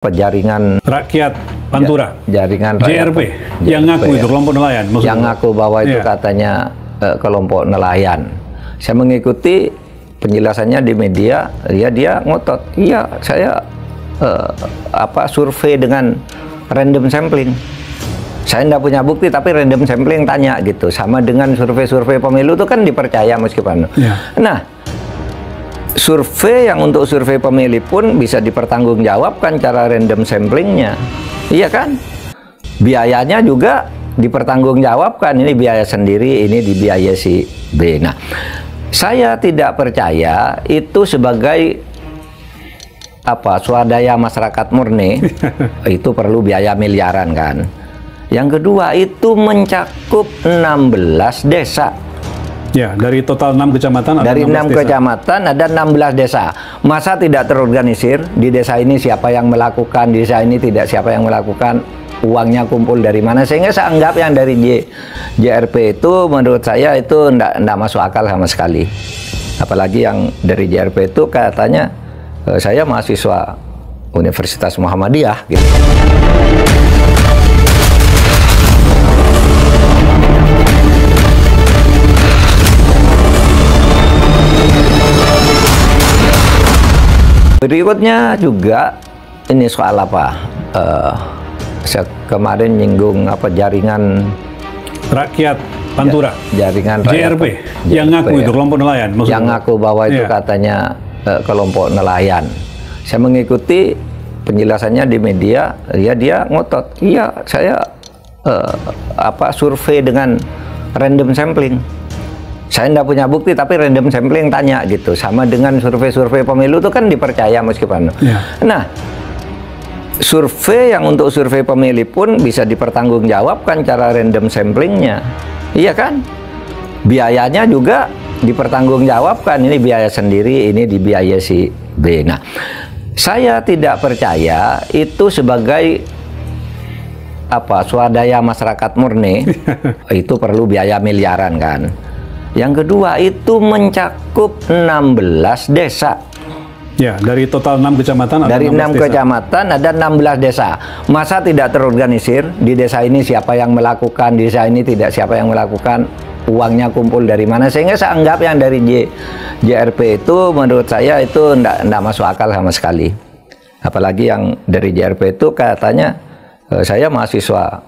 Jaringan rakyat Pantura, jaringan JRP, yang ngaku itu kelompok nelayan, yang ngaku bahwa itu katanya kelompok nelayan. Saya mengikuti penjelasannya di media, dia ngotot, iya saya survei dengan random sampling. Saya tidak punya bukti, tapi random sampling tanya gitu. Sama dengan survei-survei pemilu itu kan dipercaya meskipun. Nah, survei yang untuk survei pemilih pun bisa dipertanggungjawabkan cara random samplingnya, iya kan? Biayanya juga dipertanggungjawabkan, ini biaya sendiri, ini dibiayai si B. Nah, saya tidak percaya itu sebagai swadaya masyarakat murni. Itu perlu biaya miliaran kan. Yang kedua, itu mencakup 16 desa. Ya, dari total 6 kecamatan ada dari 6 desa. kecamatan ada 16 desa. Masa tidak terorganisir? Di desa ini siapa yang melakukan, di desa ini tidak siapa yang melakukan, uangnya kumpul dari mana? Sehingga saya anggap yang dari JRP itu menurut saya itu enggak masuk akal sama sekali. Apalagi yang dari JRP itu katanya saya mahasiswa Universitas Muhammadiyah gitu. Berikutnya juga ini soal saya kemarin nyinggung jaringan rakyat Pantura, jaringan JRP, yang ngaku itu kelompok nelayan, yang ngaku bahwa itu katanya kelompok nelayan. Saya mengikuti penjelasannya di media, dia ngotot, iya saya survei dengan random sampling. Saya tidak punya bukti, tapi random sampling tanya gitu. Sama dengan survei-survei pemilu itu kan dipercaya meskipun. Nah, survei yang untuk survei pemilih pun bisa dipertanggungjawabkan cara random samplingnya, iya kan? Biayanya juga dipertanggungjawabkan, ini biaya sendiri, ini dibiayai si B. Nah, saya tidak percaya itu sebagai swadaya masyarakat murni. Itu perlu biaya miliaran kan. Yang kedua, itu mencakup 16 desa. Ya, dari total 6 kecamatan ada dari 6 desa. kecamatan ada 16 desa. Masa tidak terorganisir? Di desa ini siapa yang melakukan, di desa ini tidak siapa yang melakukan, uangnya kumpul dari mana? Sehingga saya anggap yang dari JRP itu menurut saya itu enggak masuk akal sama sekali. Apalagi yang dari JRP itu katanya saya mahasiswa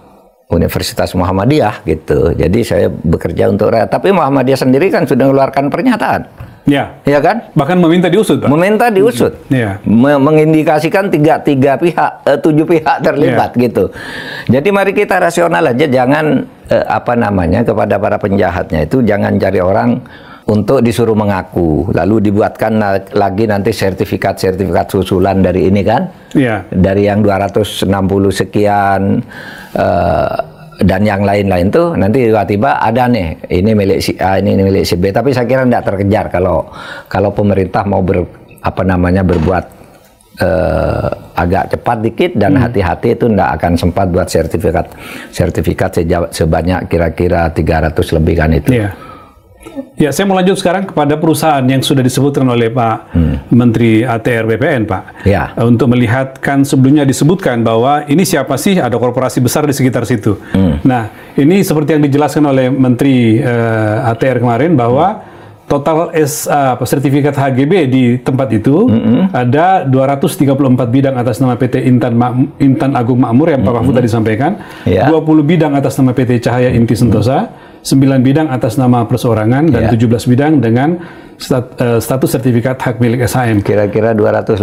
Universitas Muhammadiyah gitu. Jadi saya bekerja untuk rakyat. Tapi Muhammadiyah sendiri kan sudah mengeluarkan pernyataan. Ya kan? Bahkan meminta diusut, Pak. Meminta diusut. Mengindikasikan 7 pihak terlibat gitu. Jadi mari kita rasional aja, jangan kepada para penjahatnya itu jangan cari orang untuk disuruh mengaku, lalu dibuatkan lagi nanti sertifikat susulan dari ini kan, dari yang 260 sekian dan yang lain-lain tuh nanti tiba-tiba ada nih, ini milik si A, ini milik si B. Tapi saya kira tidak terkejar kalau pemerintah mau berbuat agak cepat dikit dan hati-hati, itu tidak akan sempat buat sertifikat sebanyak kira-kira 300 lebih kan itu. Ya, saya mau lanjut sekarang kepada perusahaan yang sudah disebutkan oleh Pak Menteri ATR BPN, Pak. Untuk melihatkan, sebelumnya disebutkan bahwa ini siapa sih, ada korporasi besar di sekitar situ. Nah, ini seperti yang dijelaskan oleh Menteri ATR kemarin bahwa total sertifikat HGB di tempat itu ada 234 bidang atas nama PT Intan Agung Makmur yang Pak Mahfud tadi sampaikan, 20 bidang atas nama PT Cahaya Inti Sentosa, 9 bidang atas nama perseorangan, dan 17 bidang dengan status sertifikat hak milik SHM. Kira-kira 280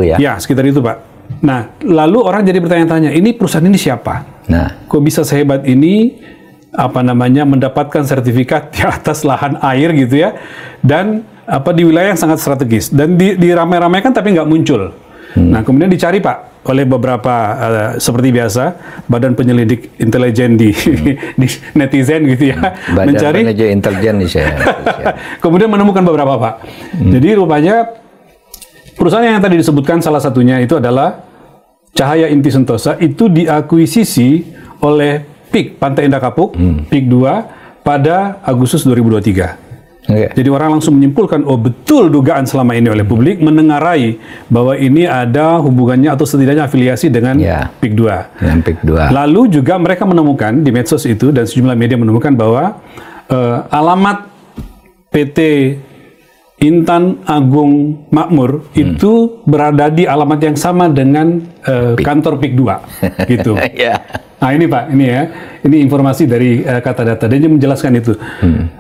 ya? Ya, sekitar itu, Pak. Nah, lalu orang jadi bertanya-tanya, ini perusahaan ini siapa? Nah, kok bisa sehebat ini mendapatkan sertifikat di atas lahan air gitu ya, dan di wilayah yang sangat strategis, dan diramai-ramaikan tapi nggak muncul. Nah, kemudian dicari, Pak, oleh beberapa seperti biasa badan penyelidik intelijen di netizen gitu ya, mencari intelijen kemudian menemukan beberapa, Pak. Jadi rupanya perusahaan yang tadi disebutkan salah satunya itu adalah Cahaya Inti Sentosa, itu diakuisisi oleh PIK Pantai Indah Kapuk, PIK 2 pada Agustus 2023. Jadi orang langsung menyimpulkan, oh betul dugaan selama ini oleh publik menengarai bahwa ini ada hubungannya atau setidaknya afiliasi dengan PIK 2. Dengan PIK 2. Lalu juga mereka menemukan di medsos itu dan sejumlah media menemukan bahwa alamat PT Intan Agung Makmur itu berada di alamat yang sama dengan kantor PIK 2 gitu. Nah ini Pak, ini informasi dari Kata Data, dan dia menjelaskan itu.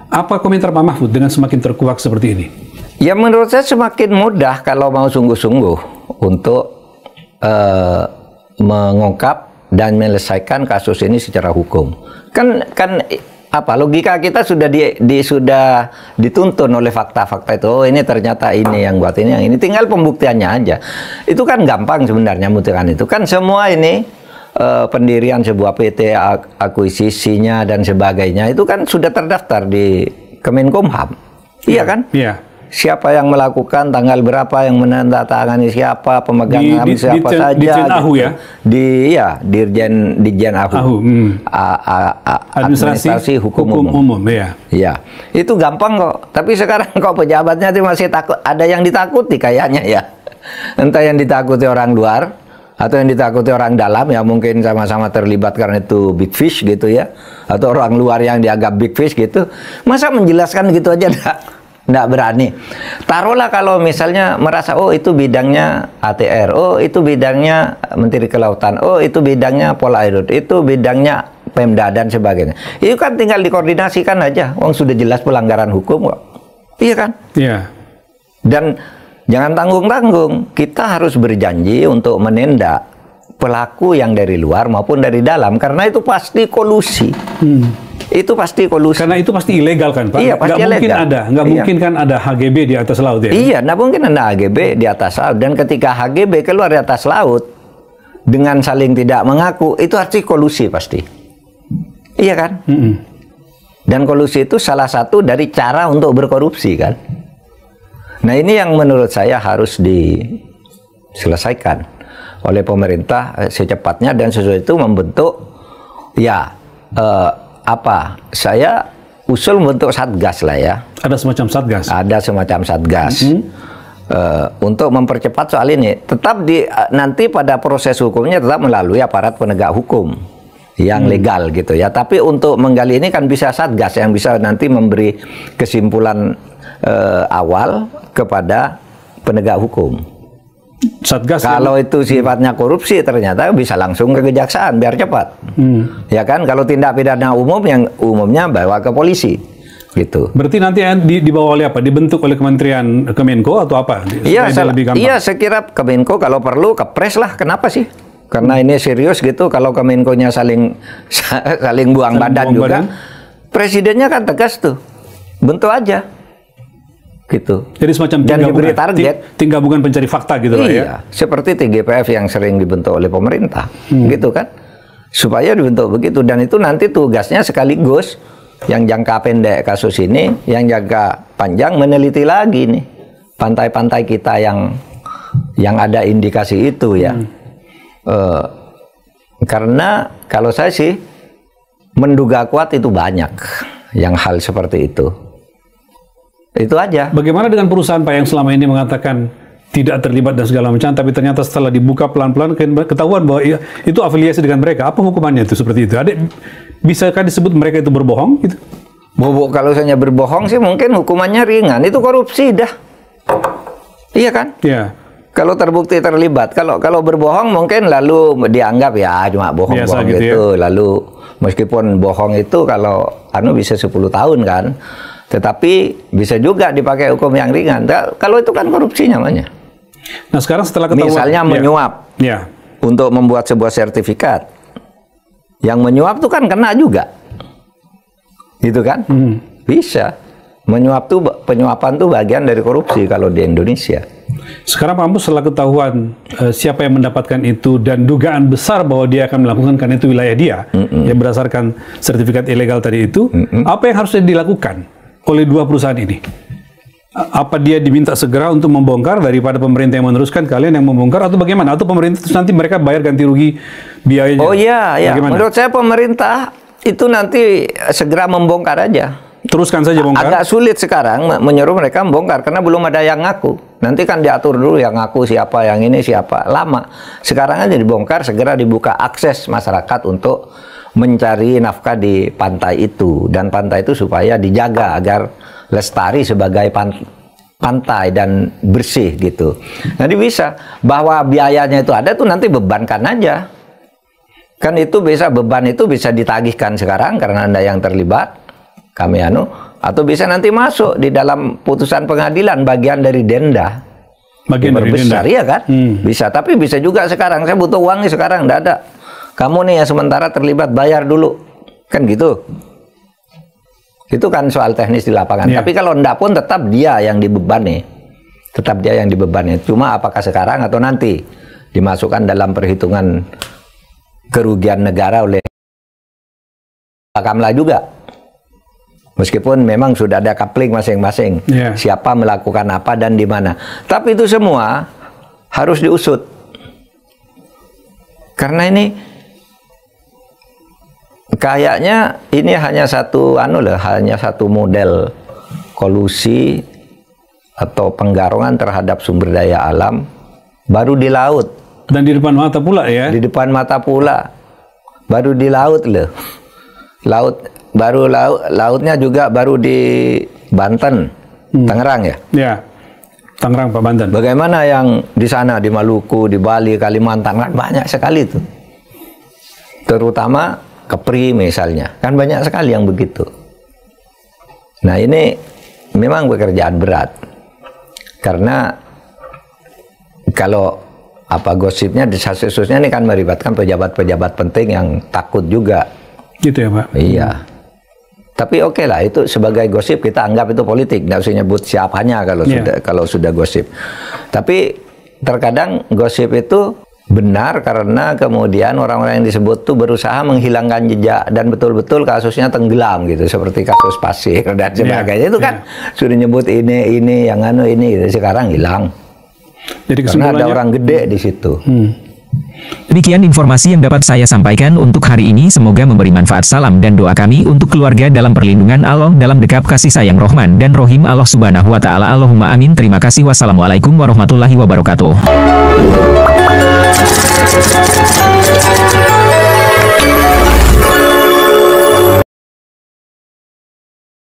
Apa komentar Pak Mahfud dengan semakin terkuak seperti ini? Ya menurut saya semakin mudah kalau mau sungguh-sungguh untuk mengungkap dan menyelesaikan kasus ini secara hukum. Kan apa logika kita sudah sudah dituntun oleh fakta-fakta itu. Oh ini ternyata ini yang buat ini, yang ini. Tinggal pembuktiannya aja. Itu kan gampang sebenarnya membuktikan itu. Kan semua ini pendirian sebuah PT, akuisisinya dan sebagainya itu kan sudah terdaftar di Kemenkumham. Iya kan? Iya. Siapa yang melakukan, tanggal berapa, yang menandatangani siapa, pemegang saham siapa saja. Dirjen AHU gitu. Dirjen AHU. Administrasi Hukum Umum. Iya. Itu gampang kok. Tapi sekarang kok pejabatnya itu masih takut. Ada yang ditakuti kayaknya ya. Entah yang ditakuti orang luar atau yang ditakuti orang dalam, ya mungkin sama-sama terlibat karena itu big fish gitu ya, atau orang luar yang dianggap big fish gitu. Masa menjelaskan gitu aja nggak berani. Taruhlah kalau misalnya merasa, oh itu bidangnya ATR, oh itu bidangnya Menteri Kelautan, oh itu bidangnya Polairut, itu bidangnya Pemda dan sebagainya. Itu kan tinggal dikoordinasikan aja, sudah jelas pelanggaran hukum kok. Iya kan? Iya. Dan jangan tanggung-tanggung, kita harus berjanji untuk menindak pelaku yang dari luar maupun dari dalam, karena itu pasti kolusi. Itu pasti kolusi. Karena itu pasti ilegal kan Pak? Iya, pasti ilegal. Nggak mungkin kan ada HGB di atas laut ya? Iya, nggak mungkin ada HGB di atas laut. Dan ketika HGB keluar di atas laut dengan saling tidak mengaku, itu arti kolusi pasti. Iya kan? Dan kolusi itu salah satu dari cara untuk berkorupsi kan? Nah ini yang menurut saya harus diselesaikan oleh pemerintah secepatnya, dan sesuai itu membentuk saya usul membentuk satgas lah ya. Ada semacam satgas? Ada semacam satgas untuk mempercepat soal ini. Tetap nanti pada proses hukumnya tetap melalui aparat penegak hukum yang legal gitu ya. Tapi untuk menggali ini kan bisa satgas yang bisa nanti memberi kesimpulan awal kepada penegak hukum. Satgas kalau itu sifatnya korupsi, ternyata bisa langsung ke kejaksaan biar cepat. Ya kan, kalau tindak pidana umum yang umumnya bawa ke polisi gitu. Berarti nanti dibawa oleh apa? Dibentuk oleh Kementerian Kemenko atau apa? Iya, saya kira Kemenko kalau perlu Kepres lah. Kenapa sih? Karena ini serius gitu. Kalau Kemenkonya saling buang badan juga. Presidennya kan tegas tuh. Bentuk aja. Gitu. Jadi semacam dan diberi target, tim gabungan pencari fakta gitu iya, ya. Seperti TGPF yang sering dibentuk oleh pemerintah, gitu kan? Supaya dibentuk begitu, dan itu nanti tugasnya sekaligus yang jangka pendek kasus ini, yang jangka panjang meneliti lagi nih pantai-pantai kita yang ada indikasi itu ya. Karena kalau saya sih menduga kuat itu banyak yang hal seperti itu. Itu aja. Bagaimana dengan perusahaan Pak yang selama ini mengatakan tidak terlibat dan segala macam, tapi ternyata setelah dibuka pelan-pelan ketahuan bahwa itu afiliasi dengan mereka? Apa hukumannya itu seperti itu? Bisakah disebut mereka itu berbohong? Gitu? Kalau misalnya berbohong sih mungkin hukumannya ringan. Itu korupsi dah. Iya kan? Iya. Kalau terbukti terlibat. Kalau berbohong mungkin lalu dianggap ya cuma bohong-bohong gitu. Ya. Lalu meskipun bohong itu kalau bisa 10 tahun kan. Tetapi bisa juga dipakai hukum yang ringan. Kalau itu kan korupsi namanya. Nah sekarang setelah ketahuan, misalnya menyuap untuk membuat sebuah sertifikat, yang menyuap itu kan kena juga, gitu kan? Bisa. Menyuap tuh, penyuapan tuh bagian dari korupsi kalau di Indonesia. Sekarang Pak Mahfud setelah ketahuan siapa yang mendapatkan itu dan dugaan besar bahwa dia akan melakukan karena itu wilayah dia, yang berdasarkan sertifikat ilegal tadi itu, apa yang harusnya dilakukan oleh dua perusahaan ini? Apa dia diminta segera untuk membongkar daripada pemerintah yang meneruskan, kalian yang membongkar, atau bagaimana? Atau pemerintah itu nanti mereka bayar ganti rugi biayanya? Oh iya, menurut saya pemerintah itu nanti segera membongkar aja. teruskan saja bongkar. Agak sulit sekarang menyuruh mereka membongkar karena belum ada yang ngaku. Nanti kan diatur dulu yang ngaku siapa, yang ini siapa. Lama. Sekarang aja dibongkar, segera dibuka akses masyarakat untuk mencari nafkah di pantai itu. Dan pantai itu supaya dijaga agar lestari sebagai pantai dan bersih gitu. Jadi bisa bahwa biayanya itu ada tuh nanti bebankan aja. Kan itu bisa, beban itu bisa ditagihkan sekarang karena Anda yang terlibat, kami atau bisa nanti masuk di dalam putusan pengadilan bagian dari denda. Bagian dari denda. Iya kan? Bisa, tapi bisa juga sekarang saya butuh uang nih sekarang, enggak ada. Kamu nih yang sementara terlibat bayar dulu. Kan gitu. Itu kan soal teknis di lapangan. Yeah. Tapi kalau enggak pun tetap dia yang dibebani. Tetap dia yang dibebani. Cuma apakah sekarang atau nanti dimasukkan dalam perhitungan kerugian negara oleh Kamla juga. Meskipun memang sudah ada coupling masing-masing. Yeah. Siapa melakukan apa dan di mana. Tapi itu semua harus diusut. Karena ini kayaknya ini hanya satu hanya satu model kolusi atau penggarongan terhadap sumber daya alam baru di laut. Dan di depan mata pula ya? Di depan mata pula. Baru di laut loh. Lautnya juga baru di Banten, Tangerang ya? Ya, Tangerang Pak, Banten. Bagaimana yang di sana, di Maluku, di Bali, Kalimantan, kan banyak sekali tuh. Terutama Kepri misalnya, kan banyak sekali yang begitu. Nah ini memang pekerjaan berat. Karena kalau gosipnya desas-desusnya ini kan melibatkan pejabat-pejabat penting yang takut juga. Gitu ya Pak? Iya. Tapi oke lah, itu sebagai gosip kita anggap itu politik, nggak usah nyebut siapanya kalau sudah gosip. Tapi terkadang gosip itu benar karena kemudian orang-orang yang disebut tuh berusaha menghilangkan jejak dan betul-betul kasusnya tenggelam gitu, seperti kasus Pasir dan sebagainya. Itu kan sudah nyebut ini yang ini gitu. Sekarang hilang. Jadi karena ada orang gede di situ. Demikian informasi yang dapat saya sampaikan untuk hari ini. Semoga memberi manfaat. Salam dan doa kami untuk keluarga dalam perlindungan Allah, dalam dekap kasih sayang Rahman dan Rohim Allah Subhanahu wa Ta'ala. Allahumma amin. Terima kasih. Wassalamualaikum warahmatullahi wabarakatuh.